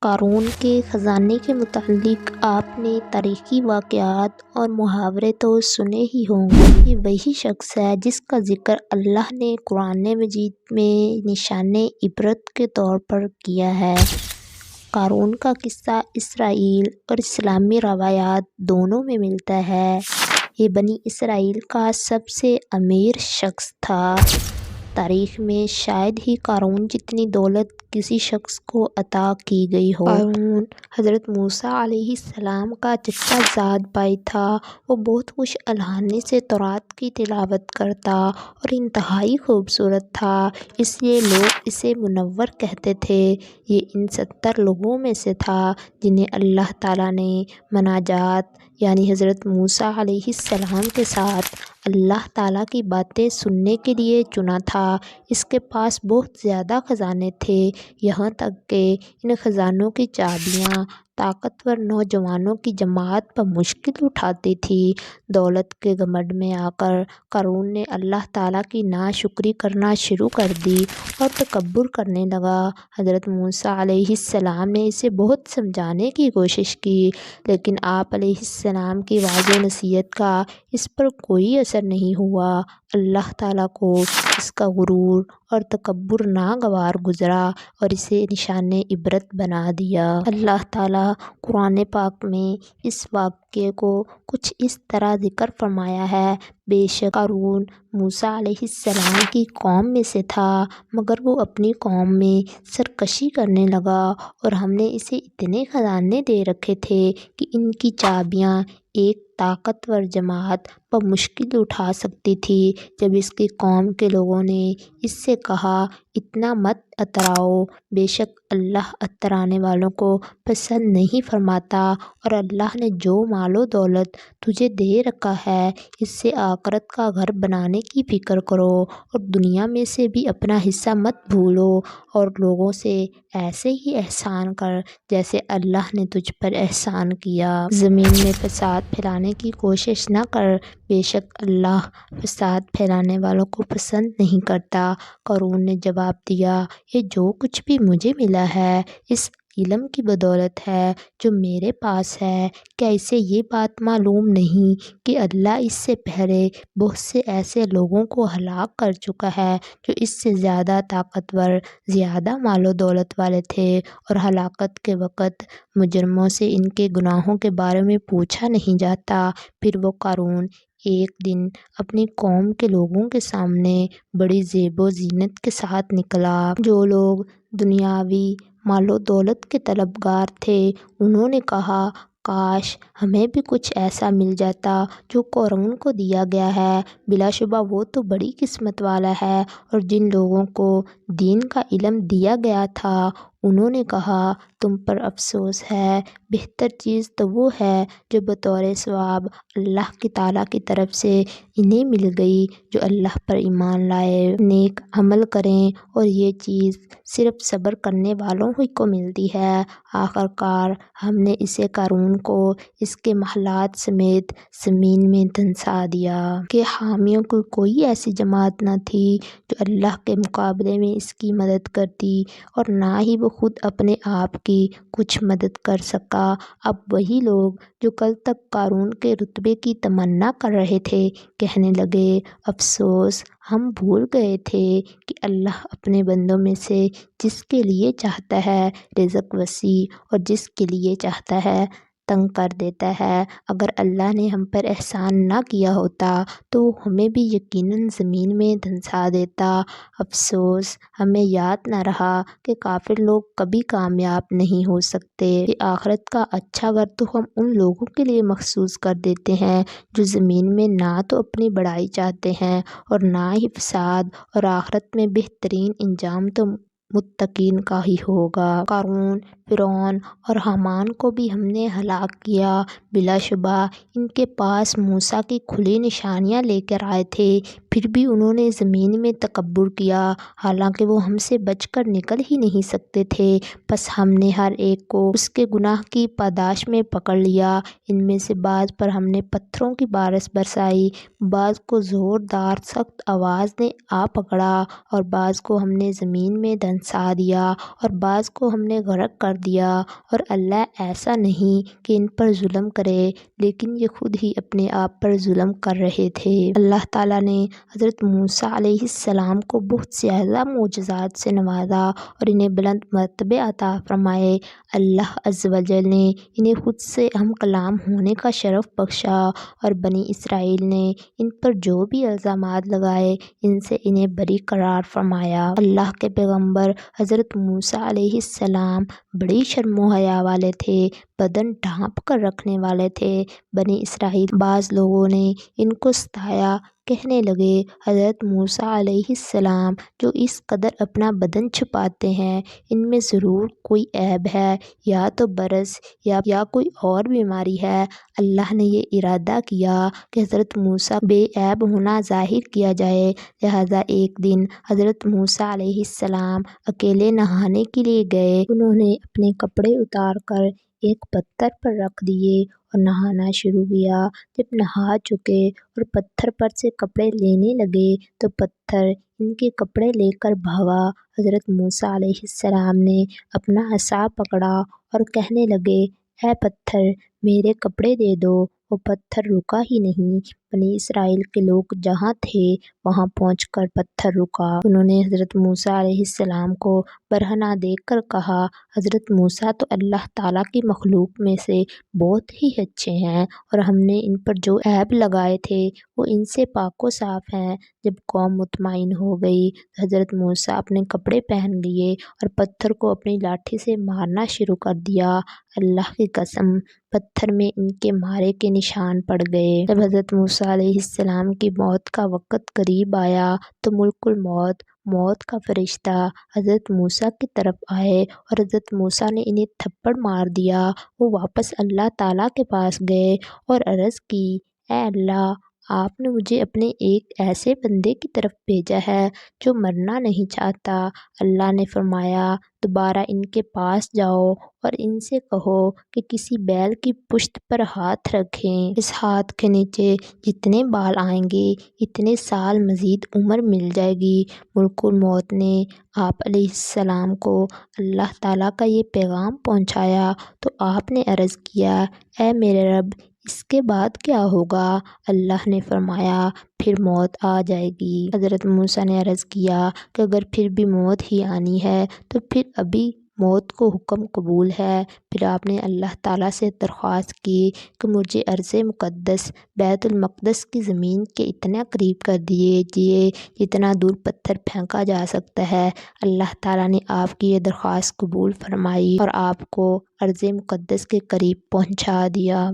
قارون کے خزانے کے متعلق آپ نے تاریخی واقعات اور محاورے تو سنے ہی ہوں گے۔ یہ وہی شخص ہے جس کا ذکر اللہ نے قرآن مجید میں نشان عبرت کے طور پر کیا ہے۔ قارون کا قصہ اسرائیل اور اسلامی روایات دونوں میں ملتا ہے۔ یہ بنی اسرائیل کا سب سے امیر شخص تھا۔ تاریخ میں شاید ہی قارون جتنی دولت کسی شخص کو عطا کی گئی ہو۔ قارون حضرت موسیٰ علیہ السلام کا چچا زاد بھائی تھا۔ وہ بہت خوش الحانی سے تورات کی تلاوت کرتا اور انتہائی خوبصورت تھا، اس لیے لوگ اسے منور کہتے تھے۔ یہ ان 70 لوگوں میں سے تھا جنہیں اللہ تعالیٰ نے مناجات یعنی حضرت موسیٰ علیہ السلام کے ساتھ اللہ تعالیٰ کی باتیں سننے کے لیے چنا تھا۔ اس کے پاس بہت زیادہ خزانے تھے، یہاں تک کہ ان خزانوں کی چابیاں طاقتور نوجوانوں کی جماعت بمشکل اٹھاتی تھیں۔ دولت کے گھمنڈ میں آ کر قارون نے اللہ تعالیٰ کی ناشکری کرنا شروع کر دی اور تکبر کرنے لگا۔ حضرت موسیٰ علیہ السلام نے اسے بہت سمجھانے کی کوشش کی، لیکن آپ علیہ السلام کی واضح نصیحت کا اس پر کوئی اثر نہیں ہوا۔ اللہ تعالیٰ کو اس کا غرور اور تکبر ناگوار گزرا اور اسے نشان عبرت بنا دیا۔ اللہ تعالیٰ قرآن پاک میں اس واقعے کو کچھ اس طرح ذکر فرمایا ہے: بے شک قارون موسیٰ علیہ السلام کی قوم میں سے تھا، مگر وہ اپنی قوم میں سرکشی کرنے لگا اور ہم نے اسے اتنے خزانے دے رکھے تھے کہ ان کی چابیاں ایک طاقتور جماعت بمشکل اٹھا سکتی تھی۔ جب اس کی قوم کے لوگوں نے اس سے کہا اتنا مت اتراؤ، بے شک اللہ اترانے والوں کو پسند نہیں فرماتا، اور اللہ نے جو مال و دولت تجھے دے رکھا ہے اس سے آخرت کا گھر بنانے کی فکر کرو اور دنیا میں سے بھی اپنا حصہ مت بھولو، اور لوگوں سے ایسے ہی احسان کر جیسے اللہ نے تجھ پر احسان کیا۔ زمین میں فساد پھیلانے کی کوشش نہ کر، بے شک اللہ فساد پھیلانے والوں کو پسند نہیں کرتا۔ قارون نے جواب دیا، یہ جو کچھ بھی مجھے ملا ہے اس علم کی بدولت ہے جو میرے پاس ہے۔ کیا اسے یہ بات معلوم نہیں کہ اللہ اس سے پہلے بہت سے ایسے لوگوں کو ہلاک کر چکا ہے جو اس سے زیادہ طاقتور، زیادہ مال و دولت والے تھے، اور ہلاکت کے وقت مجرموں سے ان کے گناہوں کے بارے میں پوچھا نہیں جاتا۔ پھر وہ قارون ایک دن اپنی قوم کے لوگوں کے سامنے بڑی زیب و زینت کے ساتھ نکلا۔ جو لوگ دنیاوی مال و دولت کے طلبگار تھے انہوں نے کہا، کاش ہمیں بھی کچھ ایسا مل جاتا جو قارون کو دیا گیا ہے، بلا شبہ وہ تو بڑی قسمت والا ہے۔ اور جن لوگوں کو دین کا علم دیا گیا تھا انہوں نے کہا، تم پر افسوس ہے، بہتر چیز تو وہ ہے جو بطور ثواب اللہ تعالیٰ کی طرف سے انہیں مل گئی جو اللہ پر ایمان لائے، نیک عمل کریں، اور یہ چیز صرف صبر کرنے والوں ہی کو ملتی ہے۔ آخر کار ہم نے اسے قارون کو اس کے محلات سمیت زمین میں دھنسا دیا کہ حامیوں کی کوئی ایسی جماعت نہ تھی جو اللہ کے مقابلے میں اس کی مدد کرتی، اور نہ ہی وہ خود اپنے آپ کی کچھ مدد کر سکا۔ اب وہی لوگ جو کل تک قارون کے رتبے کی تمنا کر رہے تھے کہنے لگے، افسوس، ہم بھول گئے تھے کہ اللہ اپنے بندوں میں سے جس کے لیے چاہتا ہے رزق وسیع اور جس کے لیے چاہتا ہے تنگ کر دیتا ہے۔ اگر اللہ نے ہم پر احسان نہ کیا ہوتا تو وہ ہمیں بھی یقیناً زمین میں دھنسا دیتا۔ افسوس، ہمیں یاد نہ رہا کہ کافر لوگ کبھی کامیاب نہیں ہو سکتے۔ یہ آخرت کا اچھا گھر تو ہم ان لوگوں کے لیے مخصوص کر دیتے ہیں جو زمین میں نہ تو اپنی بڑائی چاہتے ہیں اور نہ ہی فساد، اور آخرت میں بہترین انجام تو متقین کا ہی ہوگا۔ قارون، فرعون اور حامان کو بھی ہم نے ہلاک کیا، بلا شبہ ان کے پاس موسیٰ کی کھلی نشانیاں لے کر آئے تھے، پھر بھی انہوں نے زمین میں تکبر کیا، حالانکہ وہ ہم سے بچ کر نکل ہی نہیں سکتے تھے۔ بس ہم نے ہر ایک کو اس کے گناہ کی پاداش میں پکڑ لیا۔ ان میں سے بعض پر ہم نے پتھروں کی بارش برسائی، بعض کو زوردار سخت آواز نے آ پکڑا، اور بعض کو ہم نے زمین میں دھنس جھنسا دیا اور بعض کو ہم نے غرق کر دیا، اور اللہ ایسا نہیں کہ ان پر ظلم کرے، لیکن یہ خود ہی اپنے آپ پر ظلم کر رہے تھے۔ اللہ تعالیٰ نے حضرت موسیٰ علیہ السلام کو بہت زیادہ معجزات سے نوازا اور انہیں بلند مرتبے عطا فرمائے۔ اللہ عز و جل نے انہیں خود سے اہم کلام ہونے کا شرف بخشا، اور بنی اسرائیل نے ان پر جو بھی الزامات لگائے ان سے انہیں بری قرار فرمایا۔ اللہ کے پیغمبر حضرت موسیٰ علیہ السلام بڑی شرم و حیا والے تھے، بدن ڈھانپ کر رکھنے والے تھے۔ بنی اسرائیل بعض لوگوں نے ان کو ستایا، کہنے لگے حضرت موسیٰ علیہ السلام جو اس قدر اپنا بدن چھپاتے ہیں، ان میں ضرور کوئی عیب ہے، یا تو برص یا کوئی اور بیماری ہے۔ اللہ نے یہ ارادہ کیا کہ حضرت موسیٰ بے عیب ہونا ظاہر کیا جائے، لہٰذا ایک دن حضرت موسیٰ علیہ السلام اکیلے نہانے کے لیے گئے۔ انہوں نے اپنے کپڑے اتار کر ایک پتھر پر رکھ دیے اور نہانا شروع کیا۔ جب نہا چکے اور پتھر پر سے کپڑے لینے لگے تو پتھر ان کے کپڑے لے کر بھاگا۔ حضرت موسیٰ علیہ السلام نے اپنا عصا پکڑا اور کہنے لگے اے پتھر میرے کپڑے دے دو۔ وہ پتھر رکا ہی نہیں، بنی اسرائیل کے لوگ جہاں تھے وہاں پہنچ کر پتھر رکا۔ انہوں نے حضرت موسیٰ علیہ السلام کو برہنہ دیکھ کر کہا حضرت موسیٰ تو اللہ تعالیٰ کی مخلوق میں سے بہت ہی اچھے ہیں، اور ہم نے ان پر جو عیب لگائے تھے وہ ان سے پاک و صاف ہیں۔ جب قوم مطمئن ہو گئی تو حضرت موسیٰ اپنے کپڑے پہن لیے اور پتھر کو اپنی لاٹھی سے مارنا شروع کر دیا۔ اللہ کی قسم پتھر میں ان کے مارے کے نشان پڑ گئے۔ جب حضرت موسیٰ علیہ السلام کی موت کا وقت قریب آیا تو ملک الموت، موت کا فرشتہ حضرت موسیٰ کی طرف آئے اور حضرت موسیٰ نے انہیں تھپڑ مار دیا۔ وہ واپس اللہ تعالیٰ کے پاس گئے اور عرض کی اے اللہ آپ نے مجھے اپنے ایک ایسے بندے کی طرف بھیجا ہے جو مرنا نہیں چاہتا۔ اللہ نے فرمایا دوبارہ ان کے پاس جاؤ اور ان سے کہو کہ کسی بیل کی پشت پر ہاتھ رکھیں، اس ہاتھ کے نیچے جتنے بال آئیں گے اتنے سال مزید عمر مل جائے گی۔ ملک الموت نے آپ علیہ السلام کو اللہ تعالیٰ کا یہ پیغام پہنچایا تو آپ نے عرض کیا اے میرے رب اس کے بعد کیا ہوگا؟ اللہ نے فرمایا پھر موت آ جائے گی۔ حضرت موسیٰ نے عرض کیا کہ اگر پھر بھی موت ہی آنی ہے تو پھر ابھی موت کو حکم قبول ہے۔ پھر آپ نے اللہ تعالیٰ سے درخواست کی کہ مجھے ارض مقدس بیت المقدس کی زمین کے اتنا قریب کر دیجیے جتنا دور پتھر پھینکا جا سکتا ہے۔ اللہ تعالیٰ نے آپ کی یہ درخواست قبول فرمائی اور آپ کو ارض مقدس کے قریب پہنچا دیا۔